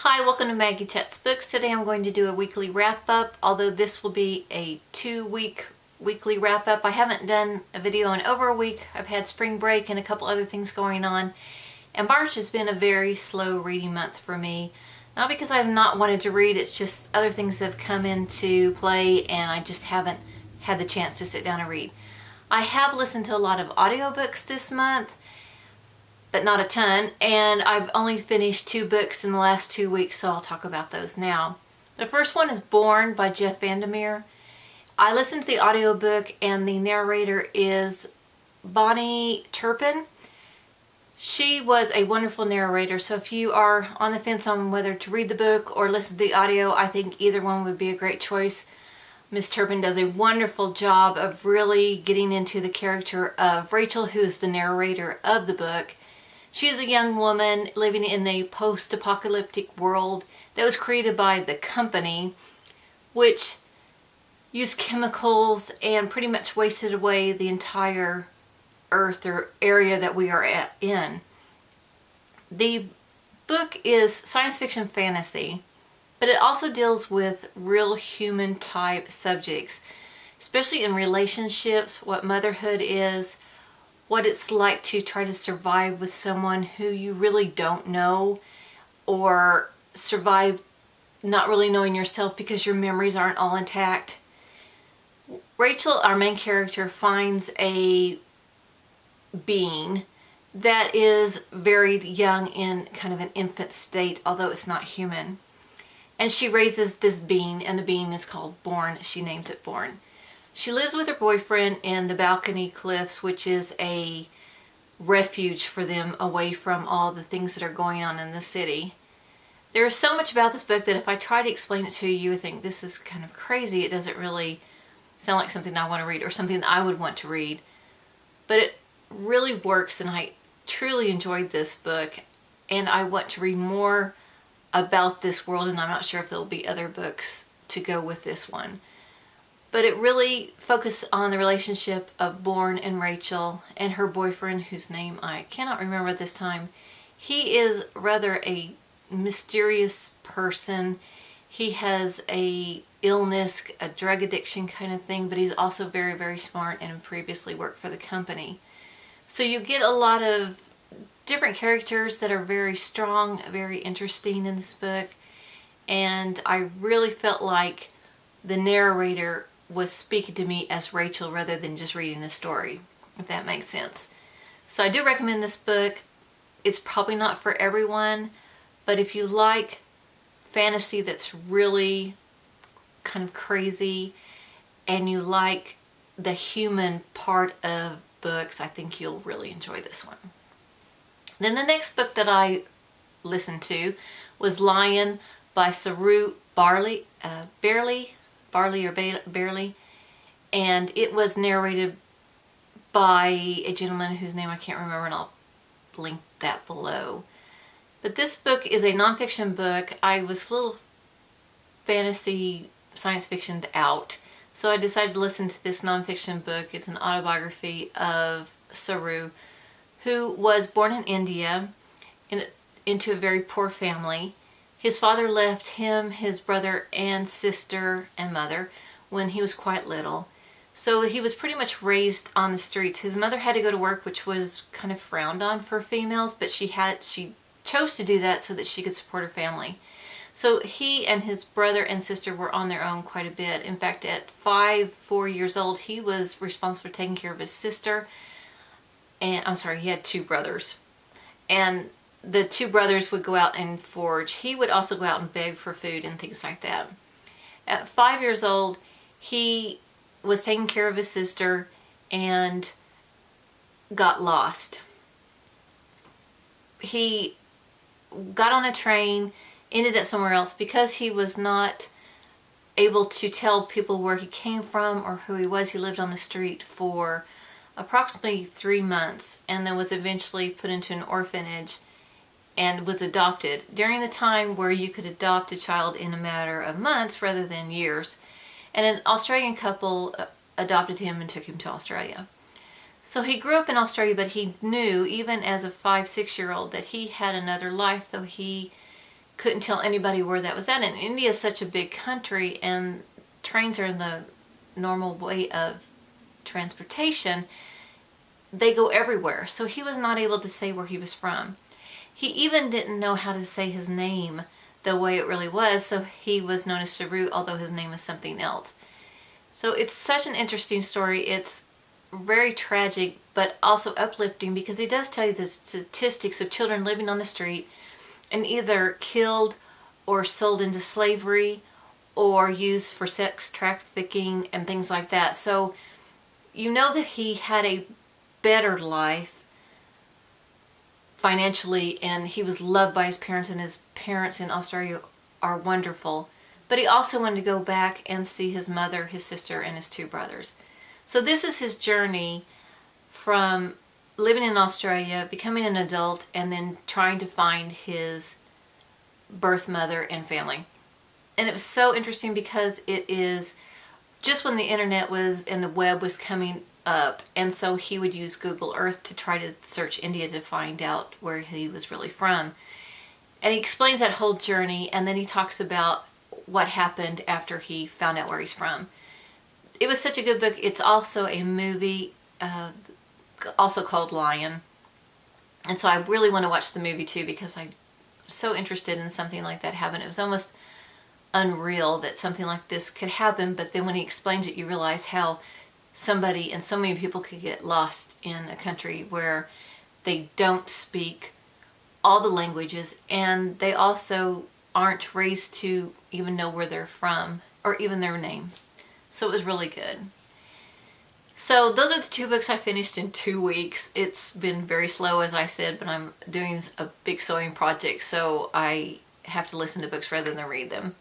Hi, welcome to Maggie Chats Books. Today I'm going to do a weekly wrap-up, although this will be a 2-week weekly wrap-up. I haven't done a video in over a week. I've had spring break and a couple other things going on. And March has been a very slow reading month for me. Not because I've not wanted to read, it's just other things have come into play and I just haven't had the chance to sit down and read. I have listened to a lot of audiobooks this month, but not a ton, and I've only finished 2 books in the last 2 weeks, so I'll talk about those now. The first one is Borne by VanderMeer. I listened to the audiobook and the narrator is Bonnie Turpin. She was a wonderful narrator, so if you are on the fence on whether to read the book or listen to the audio, I think either one would be a great choice. Miss Turpin does a wonderful job of really getting into the character of Rachel, who is the narrator of the book. She's a young woman living in a post-apocalyptic world that was created by the company, which used chemicals and pretty much wasted away the entire earth or area that we are in. The book is science fiction fantasy, but it also deals with real human type subjects, especially in relationships, what motherhood is, what it's like to try to survive with someone who you really don't know, or survive not really knowing yourself because your memories aren't all intact. Rachel, our main character, finds a being that is very young in kind of an infant state, although it's not human. And she raises this being, and the being is called Borne. She names it Borne. She lives with her boyfriend in the Balcony Cliffs, which is a refuge for them away from all the things that are going on in the city. There is so much about this book that if I try to explain it to you, you would think this is kind of crazy. It doesn't really sound like something I want to read or something that I would want to read. But it really works, and I truly enjoyed this book, and I want to read more about this world, and I'm not sure if there'll be other books to go with this one. But it really focused on the relationship of Borne and Rachel and her boyfriend, whose name I cannot remember at this time. He is rather a mysterious person. He has a illness, a drug addiction kind of thing, but he's also very, very smart and previously worked for the company. So you get a lot of different characters that are very strong, very interesting in this book. And I really felt like the narrator was speaking to me as Rachel rather than just reading a story, if that makes sense. So I do recommend this book. It's probably not for everyone, but if you like fantasy that's really kind of crazy and you like the human part of books, I think you'll really enjoy this one. Then the next book that I listened to was Lion by Saroo Brierley, and it was narrated by a gentleman whose name I can't remember, and I'll link that below. But this book is a nonfiction book. I was a little fantasy science fictioned out, so I decided to listen to this nonfiction book. It's an autobiography of Saroo, who was born in India into a very poor family. His father left him, his brother and sister and mother when he was quite little. So he was pretty much raised on the streets. His mother had to go to work, which was kind of frowned on for females, but she chose to do that so that she could support her family. So he and his brother and sister were on their own quite a bit. In fact, at 4 years old, he was responsible for taking care of his sister. And I'm sorry, he had 2 brothers. And the 2 brothers would go out and forage. He would also go out and beg for food and things like that. At 5 years old, he was taking care of his sister and got lost. He got on a train, ended up somewhere else because he was not able to tell people where he came from or who he was. He lived on the street for approximately 3 months and then was eventually put into an orphanage and was adopted during the time where you could adopt a child in a matter of months rather than years. And an Australian couple adopted him and took him to Australia. So he grew up in Australia, but he knew, even as a 5-6-year-old, that he had another life, though he couldn't tell anybody where that was at. And India is such a big country, and trains are the normal way of transportation. They go everywhere. So he was not able to say where he was from. He even didn't know how to say his name the way it really was, so he was known as Saroo, although his name was something else. So it's such an interesting story. It's very tragic, but also uplifting, because he does tell you the statistics of children living on the street and either killed or sold into slavery or used for sex trafficking and things like that. So you know that he had a better life financially, and he was loved by his parents, and his parents in Australia are wonderful. But he also wanted to go back and see his mother, his sister, and his 2 brothers. So this is his journey from living in Australia, becoming an adult, and then trying to find his birth mother and family. And it was so interesting because it is just when the internet was and the web was coming up, and so he would use Google Earth to try to search India to find out where he was really from. And he explains that whole journey, and then he talks about what happened after he found out where he's from. It was such a good book. It's also a movie, also called Lion. And so I really want to watch the movie too, because I'm so interested in something like that happening. It was almost unreal that something like this could happen, but then when he explains it, you realize how somebody and so many people could get lost in a country where they don't speak all the languages, and they also aren't raised to even know where they're from or even their name. So it was really good. So those are the 2 books I finished in 2 weeks. It's been very slow, as I said, but I'm doing a big sewing project, so I have to listen to books rather than read them.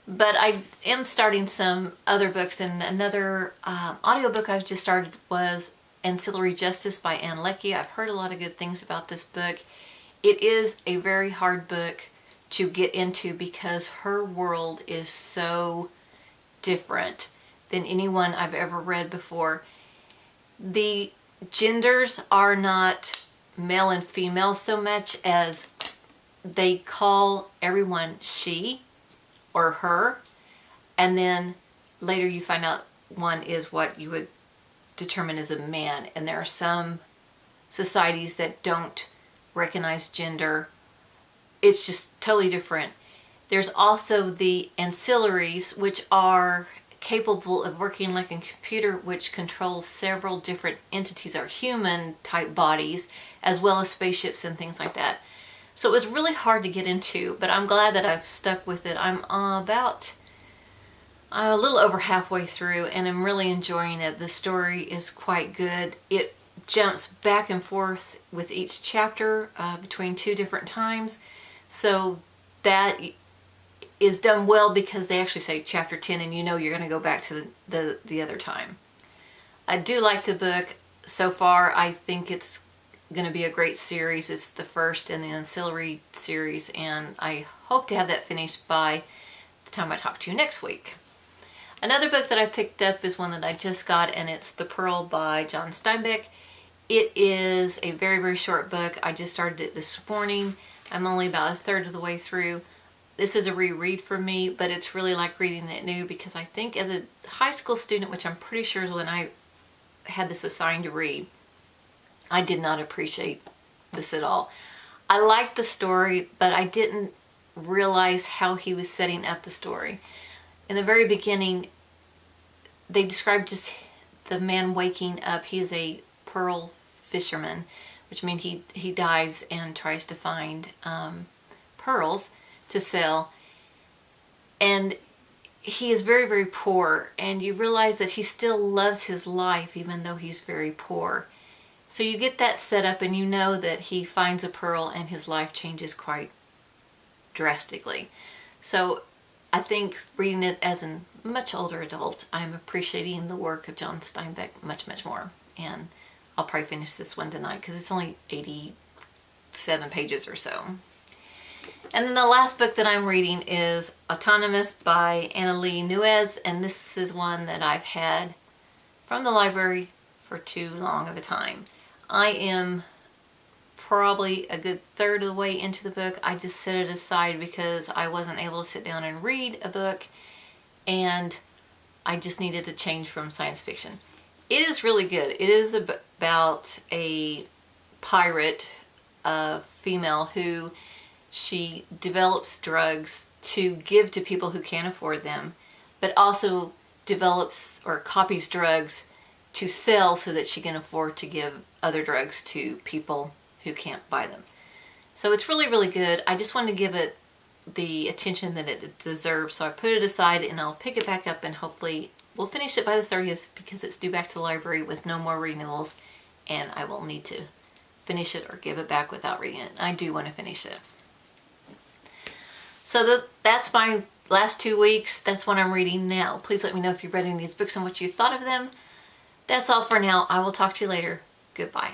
But I am starting some other books, and another audiobook I've just started was Ancillary Justice by Leckie. I've heard a lot of good things about this book. It is a very hard book to get into because her world is so different than anyone I've ever read before. The genders are not male and female so much as they call everyone she or her, and then later you find out one is what you would determine as a man. And there are some societies that don't recognize gender. It's just totally different. There's also the ancillaries, which are capable of working like a computer, which controls several different entities or human type bodies, as well as spaceships and things like that. So it was really hard to get into, but I'm glad that I've stuck with it. I'm about a little over halfway through, and I'm really enjoying it. The story is quite good. It jumps back and forth with each chapter between 2 different times. So that is done well, because they actually say chapter 10 and you know you're going to go back to the other time. I do like the book so far. I think it's going to be a great series. It's the first in the Ancillary series, and I hope to have that finished by the time I talk to you next week. Another book that I picked up is one that I just got, and it's The Pearl by John Steinbeck. It is a very, very short book. I just started it this morning. I'm only about a third of the way through. This is a reread for me, but it's really like reading it new, because I think as a high school student, which I'm pretty sure is when I had this assigned to read, I did not appreciate this at all. I liked the story, but I didn't realize how he was setting up the story. In the very beginning, they described just the man waking up. He is a pearl fisherman, which means he dives and tries to find pearls to sell. And he is very, very poor, and you realize that he still loves his life even though he's very poor. So you get that set up, and you know that he finds a pearl and his life changes quite drastically. So I think reading it as a much older adult, I'm appreciating the work of John Steinbeck much, much more. And I'll probably finish this one tonight because it's only 87 pages or so. And then the last book that I'm reading is Autonomous by Annalee Newitz, and this is one that I've had from the library for too long of a time. I am probably a good third of the way into the book. I just set it aside because I wasn't able to sit down and read a book, and I just needed to change from science fiction. It is really good. It is about a pirate, a female, who she develops drugs to give to people who can't afford them, but also develops or copies drugs to sell so that she can afford to give other drugs to people who can't buy them. So it's really, really good. I just wanted to give it the attention that it deserves, so I put it aside, and I'll pick it back up, and hopefully we'll finish it by the 30th because it's due back to the library with no more renewals, and I will need to finish it or give it back without reading it. I do want to finish it. So that's my last 2 weeks. That's what I'm reading now. Please let me know if you've read any of these books and what you thought of them. That's all for now. I will talk to you later. Goodbye.